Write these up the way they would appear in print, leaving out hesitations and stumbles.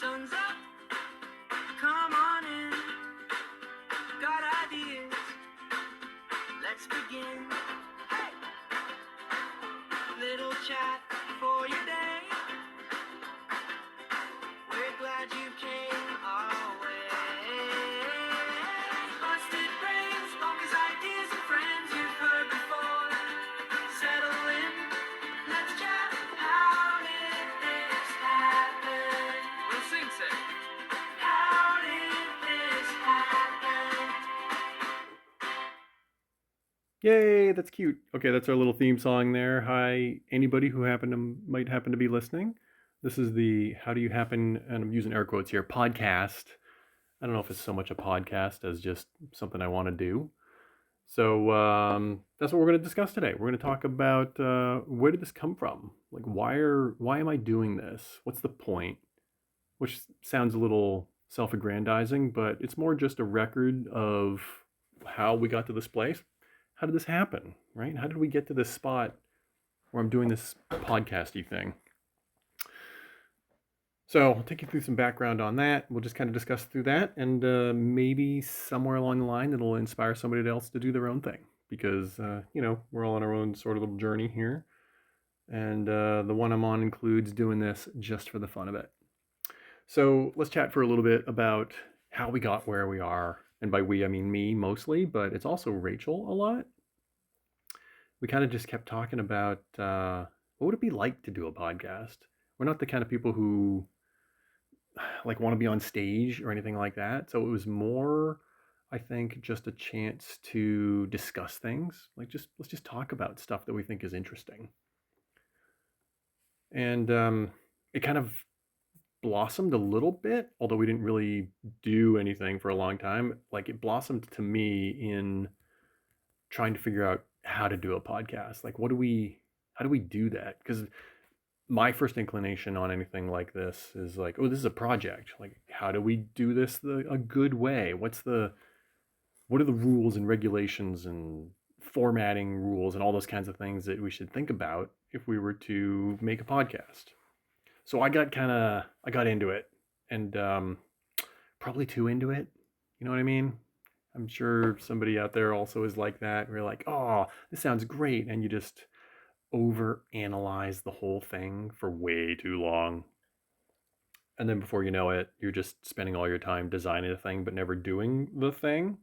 Sun's up, come on in. Got ideas, let's begin. Hey! Little chat for your day. We're glad you came our way. Busted brains, bonkers ideas and friends you've heard before. Settle in, let's chat. How did this happen? We'll sing, say. How did this happen? Yay, that's cute. Okay, that's our little theme song there. Hi, anybody who might happen to be listening. This is the How Do You Happen, and I'm using air quotes here, podcast. I don't know if it's so much a podcast as just something I want to do. So that's what we're going to discuss today. We're going to talk about where did this come from? Like, why am I doing this? What's the point? Which sounds a little self-aggrandizing, but it's more just a record of how we got to this place. How did this happen, right? How did we get to this spot where I'm doing this podcasty thing? So I'll take you through some background on that. We'll just kind of discuss through that, and maybe somewhere along the line it'll inspire somebody else to do their own thing, because we're all on our own sort of little journey here, and the one I'm on includes doing this just for the fun of it. So let's chat for a little bit about how we got where we are, and by we I mean me mostly, but it's also Rachel a lot. We kind of just kept talking about what would it be like to do a podcast. We're not the kind of people who like want to be on stage or anything like that. So it was more, I think, just a chance to discuss things. Like let's just talk about stuff that we think is interesting. And it kind of blossomed a little bit, although we didn't really do anything for a long time. Like it blossomed to me in trying to figure out how to do a podcast. Like how do we do that? Because my first inclination on anything like this is like, oh, this is a project. Like, how do we do this a good way? What are the rules and regulations and formatting rules and all those kinds of things that we should think about if we were to make a podcast? So I got into it, and probably too into it. You know what I mean? I'm sure somebody out there also is like that. We're like, oh, this sounds great, and you just overanalyze the whole thing for way too long. And then before you know it, you're just spending all your time designing a thing but never doing the thing.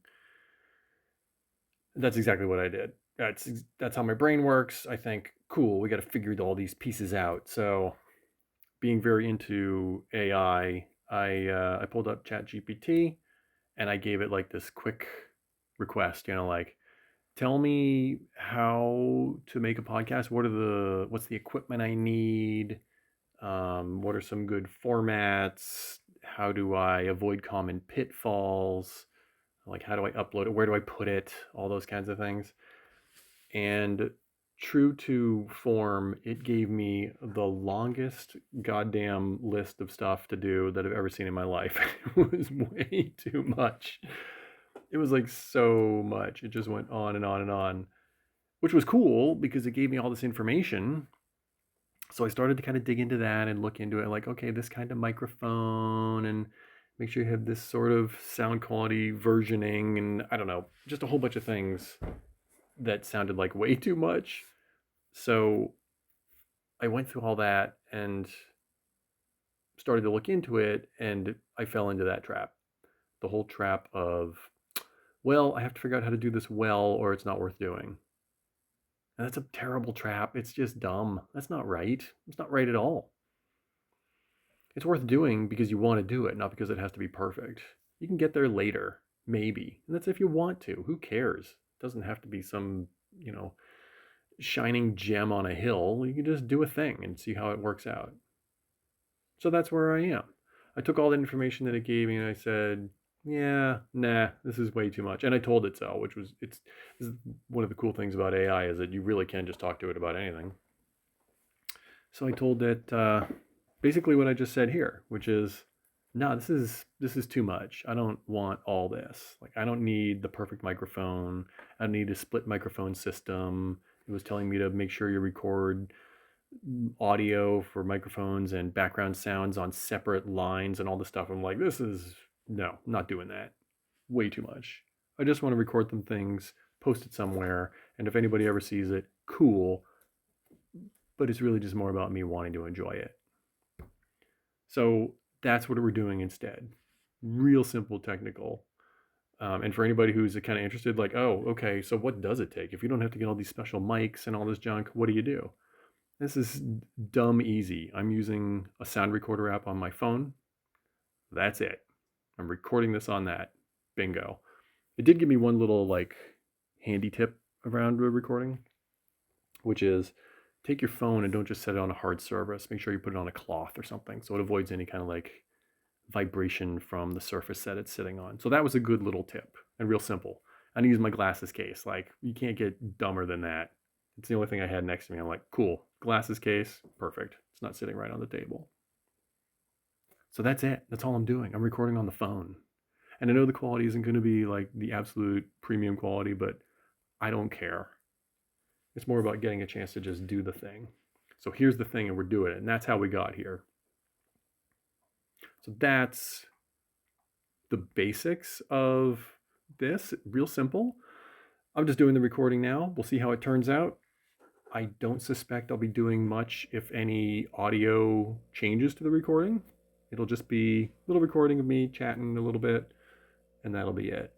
That's exactly what I did. That's how my brain works. I think, cool, we got to figure all these pieces out. So, being very into AI, I pulled up ChatGPT and I gave it like this quick request, like, tell me how to make a podcast. What's the equipment I need? What are some good formats? How do I avoid common pitfalls? Like, how do I upload it? Where do I put it? All those kinds of things. And true to form, it gave me the longest goddamn list of stuff to do that I've ever seen in my life. It was way too much. It was like so much. It just went on and on and on, which was cool because it gave me all this information. So I started to kind of dig into that and look into it, like, okay, this kind of microphone, and make sure you have this sort of sound quality versioning, and I don't know, just a whole bunch of things that sounded like way too much. So I went through all that and started to look into it, and I fell into that trap. The whole trap of, well, I have to figure out how to do this well or it's not worth doing. And that's a terrible trap. It's just dumb. That's not right. It's not right at all. It's worth doing because you want to do it, not because it has to be perfect. You can get there later, maybe. And that's if you want to. Who cares? It doesn't have to be some, shining gem on a hill. You can just do a thing and see how it works out. So that's where I am. I took all the information that it gave me and I said, yeah, nah, this is way too much. And I told it so, which was, this is one of the cool things about AI is that you really can just talk to it about anything. So I told it basically what I just said here, which is, no, this is too much. I don't want all this. Like, I don't need the perfect microphone. I don't need a split microphone system. It was telling me to make sure you record audio for microphones and background sounds on separate lines and all this stuff. I'm like, no, not doing that. Way too much. I just want to record some things, post it somewhere, and if anybody ever sees it, cool. But it's really just more about me wanting to enjoy it. So that's what we're doing instead. Real simple technical. And for anybody who's kind of interested, like, oh, okay, so what does it take? If you don't have to get all these special mics and all this junk, what do you do? This is dumb easy. I'm using a sound recorder app on my phone. That's it. I'm recording this on that. Bingo. It did give me one little like handy tip around recording, which is take your phone and don't just set it on a hard surface. Make sure you put it on a cloth or something so it avoids any kind of like vibration from the surface that it's sitting on. So that was a good little tip and real simple. I use my glasses case. Like, you can't get dumber than that. It's the only thing I had next to me. I'm like, cool, glasses case, perfect. It's not sitting right on the table. So that's it. That's all I'm doing. I'm recording on the phone. And I know the quality isn't going to be like the absolute premium quality, but I don't care. It's more about getting a chance to just do the thing. So here's the thing, and we're doing it. And that's how we got here. So that's the basics of this. Real simple. I'm just doing the recording now. We'll see how it turns out. I don't suspect I'll be doing much, if any, audio changes to the recording. It'll just be a little recording of me chatting a little bit, and that'll be it.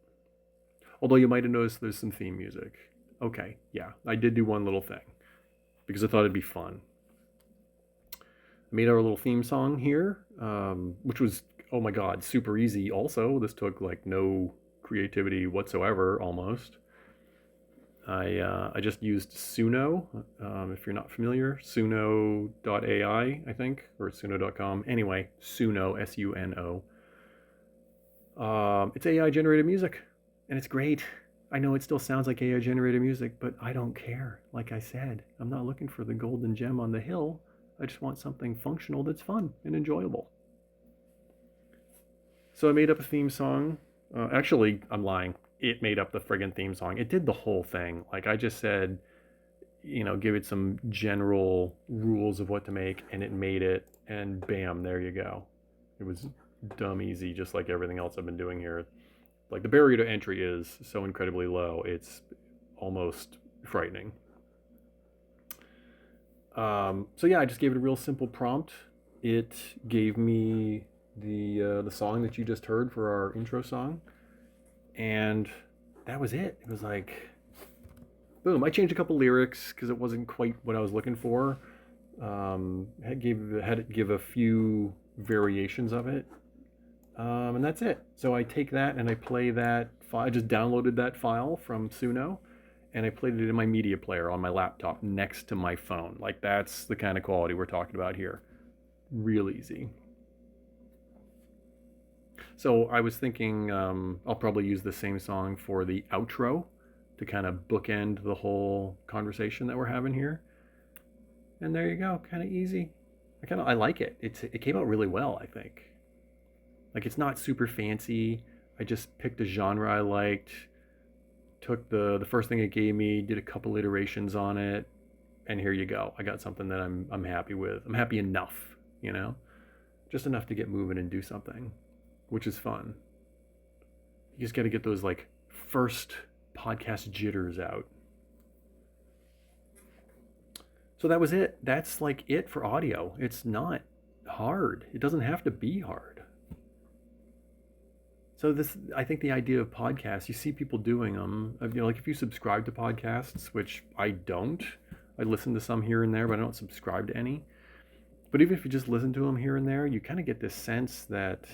Although you might have noticed there's some theme music. Okay, yeah, I did do one little thing because I thought it'd be fun. I made our little theme song here, which was, oh my god, super easy also. This took like no creativity whatsoever, almost. I just used Suno. If you're not familiar, Suno.ai, I think, or Suno.com. Anyway, Suno, Suno. It's AI generated music, and it's great. I know it still sounds like AI generated music, but I don't care. Like I said, I'm not looking for the golden gem on the hill. I just want something functional that's fun and enjoyable. So I made up a theme song. Actually, I'm lying. It made up the friggin' theme song. It did the whole thing. Like, I just said, give it some general rules of what to make, and it made it, and bam, there you go. It was dumb easy, just like everything else I've been doing here. Like, the barrier to entry is so incredibly low, it's almost frightening. So yeah, I just gave it a real simple prompt. It gave me the song that you just heard for our intro song, and that was it. It was like, boom. I changed a couple lyrics because it wasn't quite what I was looking for. Had to give a few variations of it, and that's it. So I take that and I play that file. I just downloaded that file from Suno, and I played it in my media player on my laptop next to my phone. Like, that's the kind of quality we're talking about here. Real easy. So I was thinking I'll probably use the same song for the outro to kind of bookend the whole conversation that we're having here. And there you go, kind of easy. I like it. It came out really well, I think. Like, it's not super fancy. I just picked a genre I liked, took the first thing it gave me, did a couple iterations on it, and here you go. I got something that I'm happy with. I'm happy enough, just enough to get moving and do something, which is fun. You just got to get those like first podcast jitters out. So that was it. That's like it for audio. It's not hard. It doesn't have to be hard. So I think the idea of podcasts, you see people doing them. Like, if you subscribe to podcasts, which I don't. I listen to some here and there, but I don't subscribe to any. But even if you just listen to them here and there, you kind of get this sense that,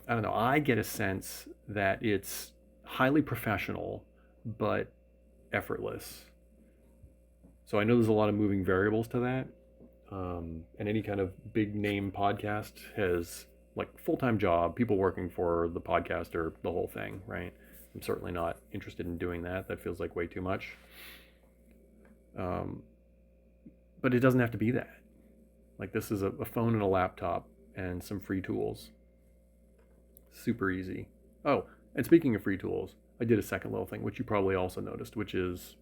I don't know, I get a sense that it's highly professional, but effortless. So I know there's a lot of moving variables to that. And any kind of big name podcast has like full-time job, people working for the podcaster, the whole thing, right? I'm certainly not interested in doing that. That feels like way too much. But it doesn't have to be that. Like, this is a phone and a laptop and some free tools. Super easy. Oh, and speaking of free tools, I did a second little thing, which you probably also noticed, which is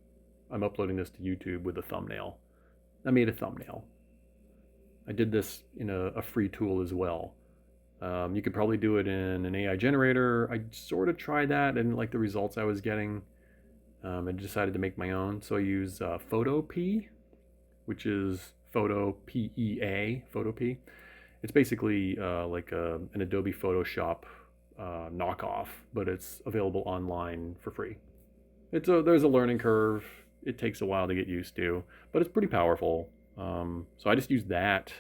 I'm uploading this to YouTube with a thumbnail. I made a thumbnail. I did this in a free tool as well. You could probably do it in an AI generator. I sort of tried that. I didn't like the results I was getting. I decided to make my own. So I use Photopea, which is Photopea. It's basically like an Adobe Photoshop knockoff, but it's available online for free. There's a learning curve. It takes a while to get used to, but it's pretty powerful. So I just use that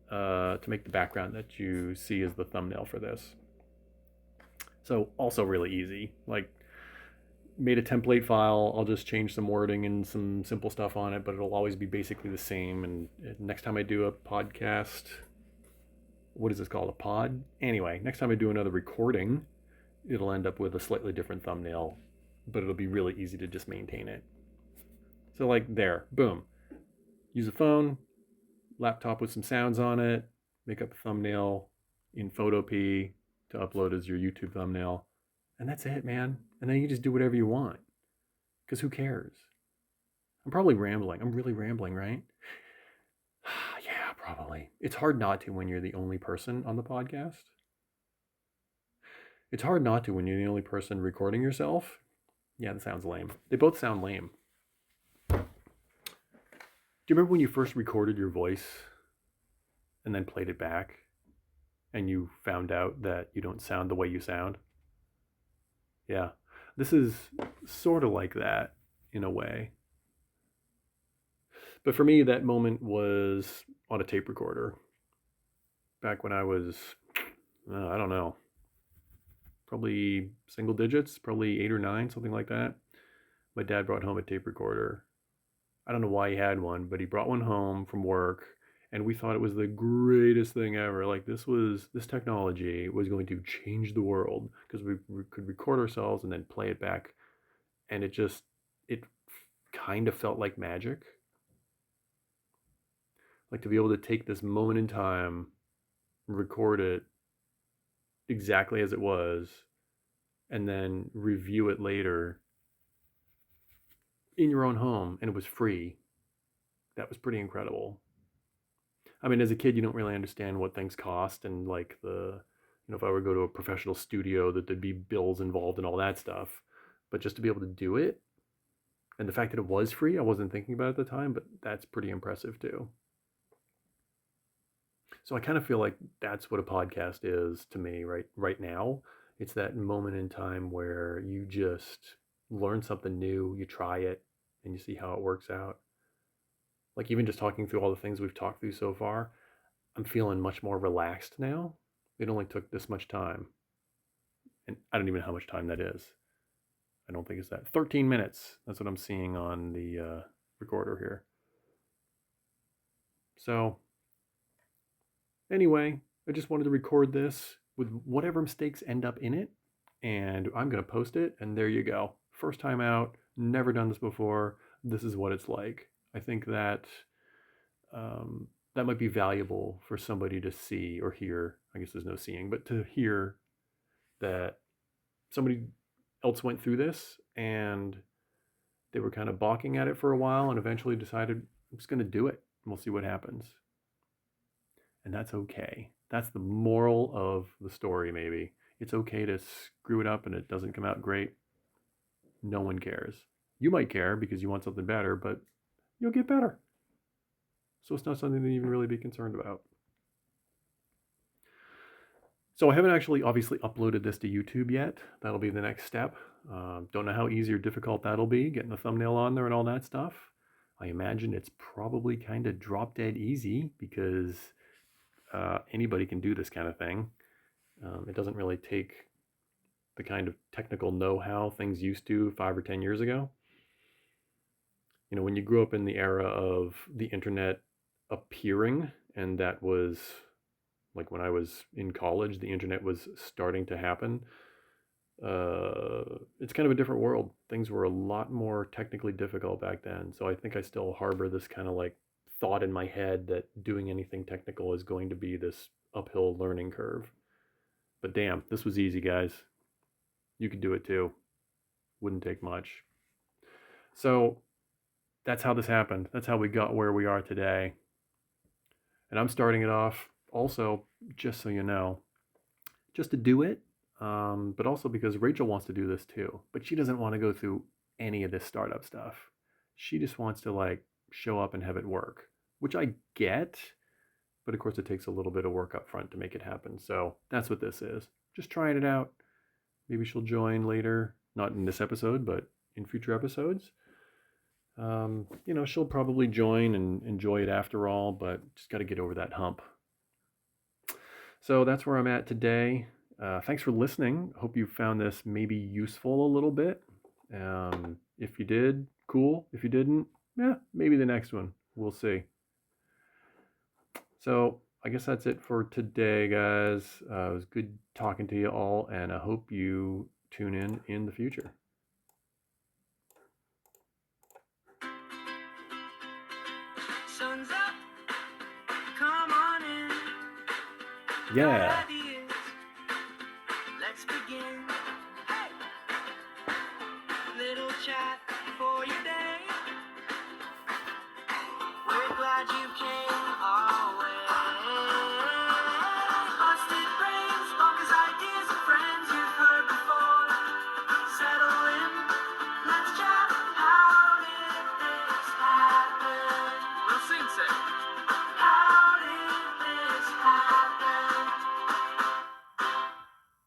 to make the background that you see as the thumbnail for this. So also really easy. Like made a template file. I'll just change some wording and some simple stuff on it, but it'll always be basically the same. And next time I do a podcast, what is this called? A pod? Anyway, next time I do another recording, it'll end up with a slightly different thumbnail, but it'll be really easy to just maintain it. So like there, boom. Use a phone, laptop with some sounds on it, make up a thumbnail in Photopea to upload as your YouTube thumbnail. And that's it, man. And then you just do whatever you want. Because who cares? I'm probably rambling. I'm really rambling, right? Yeah, probably. It's hard not to when you're the only person on the podcast. It's hard not to when you're the only person recording yourself. Yeah, that sounds lame. They both sound lame. Do you remember when you first recorded your voice and then played it back and you found out that you don't sound the way you sound? Yeah, this is sort of like that in a way. But for me, that moment was on a tape recorder back when I was, I don't know, probably single digits, probably 8 or 9, something like that. My dad brought home a tape recorder. I don't know why he had one, but he brought one home from work, and we thought it was the greatest thing ever. Like this technology was going to change the world because we could record ourselves and then play it back, and it kind of felt like magic. Like to be able to take this moment in time, record it exactly as it was, and then review it later in your own home, and it was free. That was pretty incredible. I mean, as a kid, you don't really understand what things cost, and like if I were to go to a professional studio, that there'd be bills involved and all that stuff. But just to be able to do it, and the fact that it was free, I wasn't thinking about it at the time, but that's pretty impressive too. So I kind of feel like that's what a podcast is to me right now. It's that moment in time where you just learn something new, you try it, and you see how it works out. Like even just talking through all the things we've talked through so far, I'm feeling much more relaxed now. It only took this much time. And I don't even know how much time that is. I don't think it's that. 13 minutes. That's what I'm seeing on the recorder here. So anyway, I just wanted to record this with whatever mistakes end up in it. And I'm going to post it. And there you go. First time out. Never done this before. This is what it's like. I think that that might be valuable for somebody to see or hear. I guess there's no seeing, but to hear that somebody else went through this and they were kind of balking at it for a while and eventually decided, I'm just going to do it and we'll see what happens. And that's okay. That's the moral of the story, maybe. It's okay to screw it up and it doesn't come out great. No one cares. You might care because you want something better, but you'll get better. So it's not something to even really be concerned about. So I haven't actually obviously uploaded this to YouTube yet. That'll be the next step. Don't know how easy or difficult that'll be, getting the thumbnail on there and all that stuff. I imagine it's probably kind of drop dead easy because anybody can do this kind of thing. It doesn't really take the kind of technical know-how things used to 5 or 10 years ago. You know, when you grew up in the era of the internet appearing, and that was like when I was in college, the internet was starting to happen. It's kind of a different world. Things were a lot more technically difficult back then. So I think I still harbor this kind of like thought in my head that doing anything technical is going to be this uphill learning curve. But damn, this was easy, guys. You could do it too. Wouldn't take much. So that's how this happened. That's how we got where we are today. And I'm starting it off also, just so you know, just to do it, but also because Rachel wants to do this too. But she doesn't want to go through any of this startup stuff. She just wants to like show up and have it work, which I get. But of course, it takes a little bit of work up front to make it happen. So that's what this is. Just trying it out. Maybe she'll join later, not in this episode, but in future episodes. She'll probably join and enjoy it after all, but just got to get over that hump. So that's where I'm at today. Thanks for listening. Hope you found this maybe useful a little bit. If you did, cool. If you didn't, maybe the next one. We'll see. So I guess that's it for today, guys. It was good talking to you all, and I hope you tune in the future. Sun's up, come on in. Yeah. Got ideas, let's begin. Hey, little chat for your day. We're glad you came.